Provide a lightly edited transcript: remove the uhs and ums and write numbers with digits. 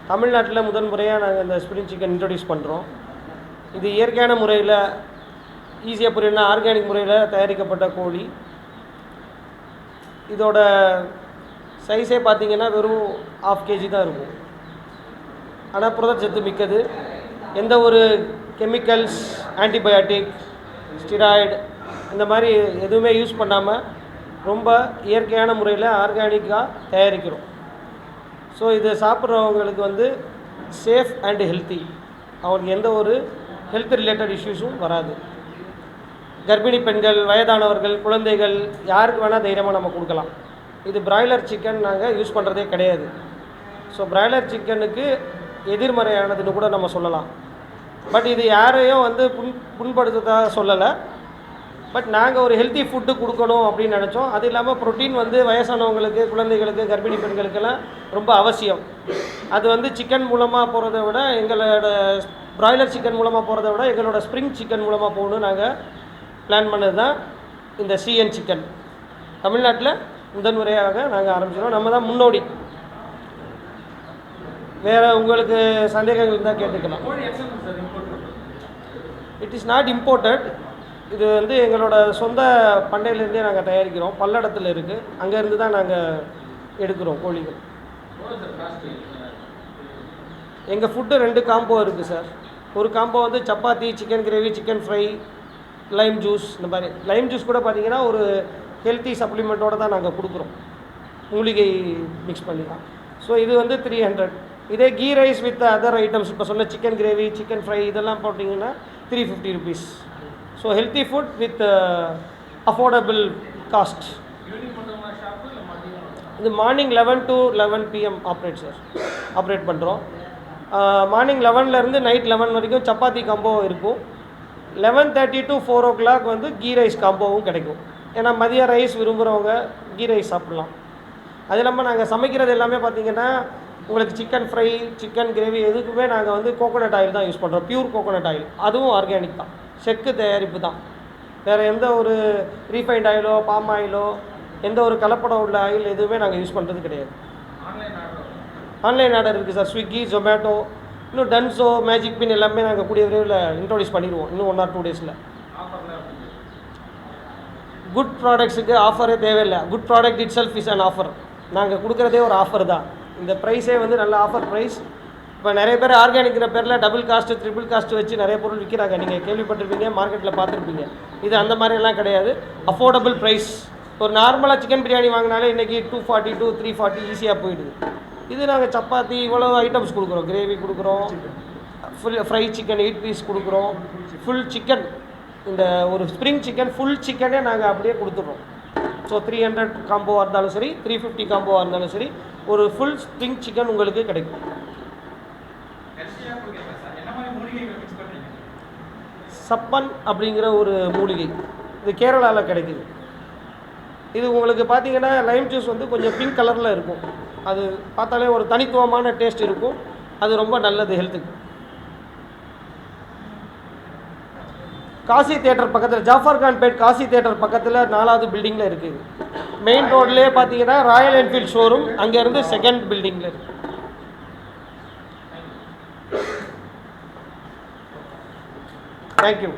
தமிழ்நாட்டில் முதன் முறையாக நாங்கள் இந்த ஸ்ப்ரிங் சிக்கன் இன்ட்ரடியூஸ் பண்ணுறோம். இது இயற்கையான முறையில் ஈஸியாக புரியணும்னா ஆர்கானிக் முறையில் தயாரிக்கப்பட்ட கோழி. இதோட சைஸே பார்த்திங்கன்னா வெறும் 1/2 kg தான் இருக்கும். ஆனால் புரதச்சத்து மிக்கது. எந்த ஒரு கெமிக்கல்ஸ், ஆன்டிபயோட்டிக், ஸ்டிராய்டு இந்த மாதிரி எதுவுமே யூஸ் பண்ணாமல் ரொம்ப இயற்கையான முறையில் ஆர்கானிக்காக தயாரிக்கிறோம். ஸோ இது சாப்பிட்றவங்களுக்கு வந்து சேஃப் அண்ட் ஹெல்த்தி. அவங்களுக்கு எந்த ஒரு ஹெல்த் ரிலேட்டட் இஷ்யூஸும் வராது. கர்ப்பிணி பெண்கள், வயதானவர்கள், குழந்தைகள் யாருக்கு வேணால் தைரியமாக நம்ம கொடுக்கலாம். இது பிராய்லர் சிக்கன் நாங்கள் யூஸ் பண்ணுறதே கிடையாது. ஸோ பிராய்லர் சிக்கனுக்கு எதிர்மறையானதுன்னு கூட நம்ம சொல்லலாம். பட் இது யாரையும் வந்து புண்படுத்ததாக சொல்லலை. பட் நாங்கள் ஒரு ஹெல்த்தி ஃபுட்டு கொடுக்கணும் அப்படின்னு நினச்சோம். அது இல்லாமல் ப்ரோட்டீன் வந்து வயசானவங்களுக்கு, குழந்தைகளுக்கு, கர்ப்பிணி பெண்களுக்கெல்லாம் ரொம்ப அவசியம். அது வந்து சிக்கன் மூலமாக போகிறத விட, எங்களோட பிராய்லர் சிக்கன் மூலமாக போகிறத விட எங்களோட ஸ்ப்ரிங் சிக்கன் மூலமாக போகணுன்னு நாங்கள் பிளான் பண்ணது தான் இந்த சிஎன் சிக்கன். தமிழ்நாட்டில் முதன்முறையாக நாங்கள் ஆரம்பிச்சிடும். நம்ம தான் முன்னோடி. வேறு உங்களுக்கு சந்தேகங்கள் இருந்தால் கேட்டுக்கலாம். It is not imported. இது வந்து எங்களோட சொந்த பண்ணையிலேருந்தே நாங்கள் தயாரிக்கிறோம். பல்லடத்தில் இருக்குது. அங்கேருந்து தான் நாங்கள் எடுக்கிறோம் கோழிகள். எங்கள் ஃபுட்டு 2 காம்போ இருக்குது சார். ஒரு காம்போ வந்து chapati, chicken gravy, chicken fry, Lime juice. இந்த மாதிரி லைம் ஜூஸ் கூட பார்த்திங்கன்னா ஒரு ஹெல்த்தி சப்ளிமெண்ட்டோடு தான் நாங்கள் கொடுக்குறோம். மூலிகை மிக்ஸ் பண்ணி தான். ஸோ இது வந்து 300. இதே ghee rice with other items, இப்போ சொன்ன சிக்கன் கிரேவி, சிக்கன் ஃப்ரை இதெல்லாம் போட்டிங்கன்னா 350 rupees. So healthy food with affordable cost. இது மார்னிங் 11 to 11 PM ஆப்ரேட் பண்ணுறோம். மார்னிங் 11லேருந்து நைட் 11 வரைக்கும் சப்பாத்தி காம்போ இருக்கும். 11:30 to 4 o'clock வந்து கீ ரைஸ் காம்போவும் கிடைக்கும். ஏன்னா மதிய ரைஸ் விரும்புகிறவங்க கீ ரைஸ் சாப்பிட்லாம். அது இல்லாமல் நாங்கள் சமைக்கிறது எல்லாமே பார்த்திங்கன்னா உங்களுக்கு சிக்கன் ஃப்ரை, சிக்கன் கிரேவி எதுக்குமே நாங்கள் வந்து கோகோனட் ஆயில் தான் யூஸ் பண்ணுறோம். Pure coconut oil. அதுவும் ஆர்கானிக் தான். செக்கு தயாரிப்பு தான். வேறு எந்த ஒரு ரீஃபைண்ட் ஆயிலோ, பாம் ஆயிலோ, எந்த ஒரு கலப்படம் உள்ள ஆயில் எதுவுமே நாங்கள் யூஸ் பண்ணுறது கிடையாது. ஆன்லைன் ஆர்டர் இருக்குது சார். ஸ்விக்கி, ஜொமேட்டோ, இன்னும் டன்ஸோ, மேஜிக் பின் எல்லாமே நாங்கள் கூடிய விரைவில் இன்ட்ரோடியூஸ் பண்ணிடுவோம். இன்னும் 1 or 2 days. குட் ப்ராடக்ட்ஸுக்கு ஆஃபரே தேவையில்லை. Good product it self is an offer. நாங்கள் கொடுக்குறதே ஒரு ஆஃபர் தான். இந்த ப்ரைஸே வந்து நல்ல ஆஃபர் ப்ரைஸ். இப்போ நிறைய பேர் ஆர்கானிக்கிற பேரில் டபுள் காஸ்ட்டு, ட்ரிபிள் காஸ்ட்டு வச்சு நிறைய பொருள் விற்கிறாங்க. நீங்கள் கேள்விப்பட்டிருப்பீங்க, மார்க்கெட்டில் பார்த்துருப்பீங்க. இது அந்த மாதிரிலாம் கிடையாது. Affordable price. ஒரு நார்மலாக சிக்கன் பிரியாணி வாங்கினாலே இன்றைக்கி 240 to 340 ஈஸியாக போயிடுது. இது நாங்கள் சப்பாத்தி இவ்வளோ ஐட்டம்ஸ் கொடுக்குறோம். கிரேவி கொடுக்குறோம், ஃப்ரை சிக்கன் 8 piece கொடுக்குறோம், ஃபுல் சிக்கன். இந்த ஒரு ஸ்ப்ரிங் சிக்கன் ஃபுல் சிக்கனே நாங்கள் அப்படியே கொடுத்துட்றோம். ஸோ 300 காம்போவாக இருந்தாலும் சரி, 350 காம்போவாக இருந்தாலும் சரி, ஒரு ஃபுல் ஸ்ப்ரிங் சிக்கன் உங்களுக்கு கிடைக்கும். சப்பன் அப்படிங்கிற ஒரு மூலிகை, இது கேரளாவில் கிடைக்குது. இது உங்களுக்கு பார்த்தீங்கன்னா லைம் ஜூஸ் வந்து கொஞ்சம் பிங்க் கலரில் இருக்கும். அது பார்த்தாலே ஒரு தனித்துவமான டேஸ்ட் இருக்கும். அது ரொம்ப நல்லது ஹெல்த்துக்கு. காசி தியேட்டர் பக்கத்தில், ஜாஃபர் கான்பேட் காசி தியேட்டர் பக்கத்தில் 4வது பில்டிங்கில் இருக்குது. மெயின் ரோட்லேயே பார்த்தீங்கன்னா ராயல் என்ஃபீல்ட் ஷோரூம், அங்கேருந்து 2nd பில்டிங்கில் இருக்குது. தேங்க்யூ.